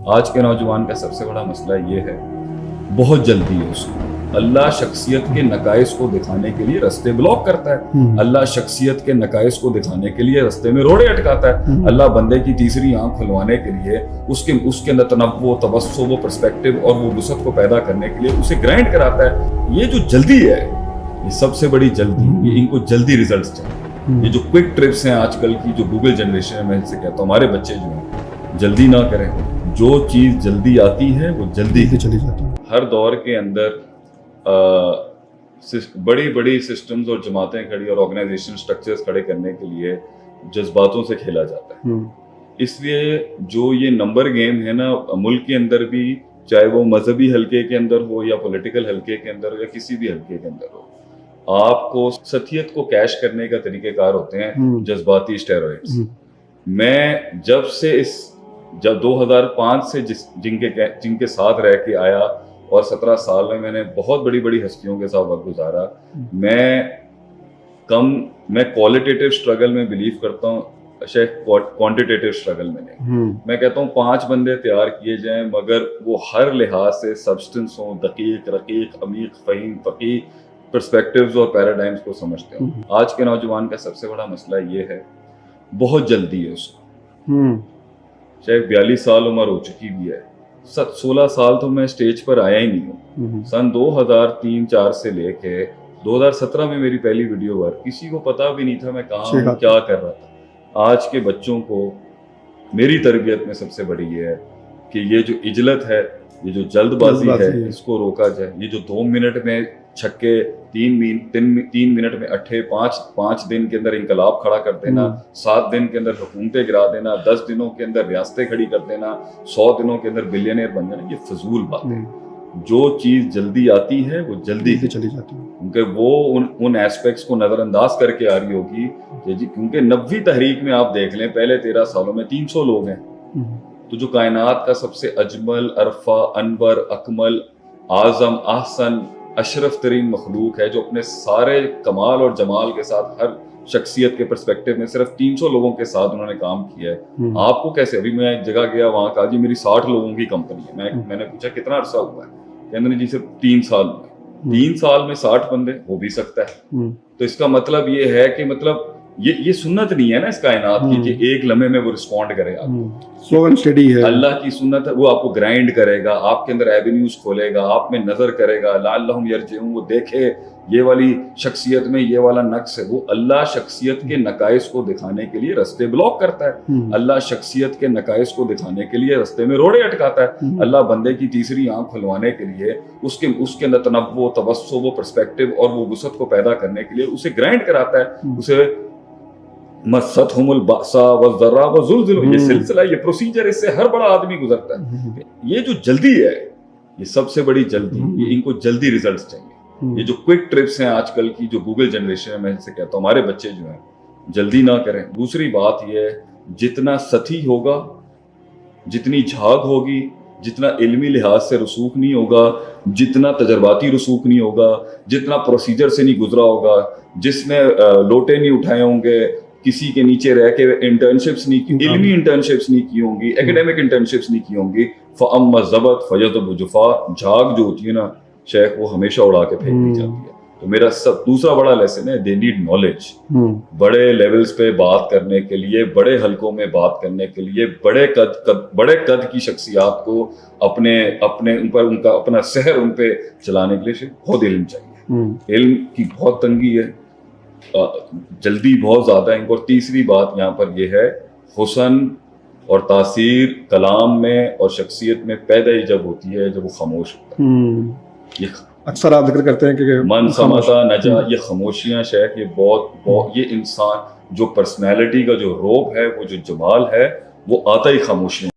آج کے نوجوان کا سب سے بڑا مسئلہ یہ ہے، بہت جلدی ہے اس کو۔ اللہ شخصیت کے نقائص کو دکھانے کے لیے رستے بلاک کرتا ہے، اللہ شخصیت کے نقائص کو دکھانے کے لیے رستے میں روڑے اٹکاتا ہے، اللہ بندے کی تیسری آنکھ کھلوانے کے لیے اس کے تنوع، توسع و پرسپیکٹو اور وہ وسعت کو پیدا کرنے کے لیے اسے گرائنڈ کراتا ہے۔ یہ جو جلدی ہے، یہ سب سے بڑی جلدی، یہ ان کو جلدی ریزلٹس چاہیے۔ یہ جو کوئک ٹرپس ہیں آج کل کی جو گوگل جنریشن ہے، میں ان سے کہتا ہوں ہمارے بچے جو ہیں جلدی نہ کریں، جو چیز جلدی آتی ہے وہ جلدی چلی جاتی ہے۔ ہر دور کے اندر بڑی بڑی سسٹمز اور جماعتیں کھڑی اور آرگنائزیشن سٹرکچرز کھڑے کرنے کے لیے جذباتوں سے کھیلا جاتا ہے۔ اس لیے جو یہ نمبر گیم ہے نا، ملک کے اندر بھی، چاہے وہ مذہبی حلقے کے اندر ہو یا پولیٹیکل حلقے کے اندر ہو یا کسی بھی حلقے کے اندر ہو، آپ کو سطحیت کو کیش کرنے کا طریقہ کار ہوتے ہیں جذباتی اسٹیرائڈز۔ میں جب 2005 سے جن کے ساتھ رہ کے آیا اور 17 سال میں نے بہت بڑی بڑی ہستیوں کے ساتھ وقت گزارا، میں کوالٹیٹیو اسٹرگل میں بلیو کرتا ہوں، کوانٹیٹیو اسٹرگل میں نہیں۔ میں کہتا ہوں 5 بندے تیار کیے جائیں مگر وہ ہر لحاظ سے سبسٹنس ہوں، دقیق، رقیق، عمیق، فہیم، فقیہ پرسپیکٹیوز اور پیراڈائمز کو سمجھتے ہوں۔ آج کے نوجوان کا سب سے بڑا مسئلہ یہ ہے، بہت جلدی ہے اس کو۔ چاہے 42 سال عمر ہو چکی بھی ہے، 16 سال تو میں اسٹیج پر آیا ہی نہیں ہوں۔ سن 2003-4 سے لے کے 2017 میں میری پہلی ویڈیو ورک، کسی کو پتا بھی نہیں تھا میں کہاں ہوں، کیا کر رہا تھا۔ آج کے بچوں کو میری تربیت میں سب سے بڑی یہ ہے کہ یہ جو عجلت ہے، یہ جو جلد بازی ہے، اس کو روکا جائے۔ یہ جو 2 منٹ میں چھکے، 3 منٹ میں اٹھے، 5 دن کے اندر انقلاب کھڑا کر دینا، 7 دن کے اندر حکومتیں گرا دینا، 10 دنوں کے اندر ریاستیں کھڑی کر دینا، 100 دنوں کے اندر بلینئر بن جانا، یہ فضول بات ہے۔ جو چیز جلدی آتی ہے وہ جلدی چلی جاتی ہے، کیونکہ وہ ان ایسپیکٹس کو نظر انداز کر کے آ رہی ہوگی کہ کیونکہ 90 تحریک میں آپ دیکھ لیں پہلے 13 سالوں میں 300 لوگ ہیں، تو جو کائنات کا سب سے اجمل، ارفع، انور، اکمل، اعظم، احسن، اشرف ترین مخلوق ہے، جو اپنے سارے کمال اور جمال کے ساتھ ہر شخصیت کے پرسپیکٹیو میں صرف 300 لوگوں کے ساتھ انہوں نے کام کیا ہے۔ آپ کو کیسے؟ ابھی میں ایک جگہ گیا، وہاں کہا جی میری 60 لوگوں کی کمپنی ہے۔ میں نے پوچھا کتنا عرصہ ہوا ہے؟ کہتے ہیں جی صرف 3 سال میں۔ 3 سال میں 60 بندے، ہو بھی سکتا ہے۔ تو اس کا مطلب یہ ہے کہ یہ سنت نہیں ہے نا اس کائنات کی کہ ایک لمحے میں وہ رسپونڈ کرے آپ کو۔ سلو اینڈ اسٹڈی ہے اللہ کی سنت ہے، وہ آپ کو گرائنڈ کرے گا، آپ کے اندر ایونیوز کھولے گا، آپ میں نظر کرے گا، لعلہم یرجعون، وہ دیکھے یہ والی شخصیت میں یہ والا نقص ہے۔ وہ اللہ شخصیت کے نقائص کو دکھانے کے لیے رستے بلاک کرتا ہے، اللہ شخصیت کے نقائص کو دکھانے کے لیے رستے میں روڑے اٹکاتا ہے، اللہ بندے کی تیسری آنکھ کھلوانے کے لیے اس کے تنوع، توسع و پرسپیکٹو اور وہ وسعت کو پیدا کرنے کے لیے اسے گرائنڈ کراتا ہے، اسے مستہم البأساء والضراء وزلزلوا، یہ سلسلہ، یہ پروسیجر، اس سے ہر بڑا آدمی گزرتا ہے۔ یہ جو جلدی ہے، یہ سب سے بڑی جلدی، یہ ان کو جلدی ریزلٹس چاہیے۔ یہ جو کوئک ٹرپس ہیں آج کل کی جو گوگل جنریشن ہے، میں ان سے کہتا ہوں ہمارے بچے جو ہیں جلدی نہ کریں۔ دوسری بات یہ ہے، جتنا سطحی ہوگا، جتنی جھاگ ہوگی، جتنا علمی لحاظ سے رسوخ نہیں ہوگا، جتنا تجرباتی رسوخ نہیں ہوگا، جتنا پروسیجر سے نہیں گزرا ہوگا، جس نے لوٹے نہیں اٹھائے ہوں گے، کسی کے نیچے رہ کے انٹرنشپس نہیں کی، علمی انٹرنشپس نہیں کی ہوں گی، ایکیڈیمک انٹرنشپس نہیں کی ہوں گی، فَأَمَّا الزَّبَدُ فَيَذْهَبُ جُفَاءً، جھاگ جو ہوتی ہے نا شیخ، وہ ہمیشہ اڑا کے پھینک دی جاتی ہے۔ تو میرا دوسرا بڑا لیسن ہے، دے نیڈ نالج۔ بڑے لیولز پہ بات کرنے کے لیے، بڑے حلقوں میں بات کرنے کے لیے، بڑے قد کی شخصیات کو اپنے ان پر ان کا اپنا سحر ان پہ چلانے کے لیے بہت علم چاہیے۔ علم کی بہت تنگی ہے، جلدی بہت زیادہ ہے ان کو۔ اور تیسری بات یہاں پر یہ ہے، حسن اور تاثیر کلام میں اور شخصیت میں پیدا ہی جب ہوتی ہے جب وہ خاموش ہوتا ہے۔ یہ اکثر آپ ذکر کرتے ہیں کہ من سمتا نجا، یہ خاموشیاں شیخ، یہ بہت یہ انسان جو پرسنالٹی کا جو روب ہے، وہ جو جمال ہے، وہ آتا ہی خاموشیوں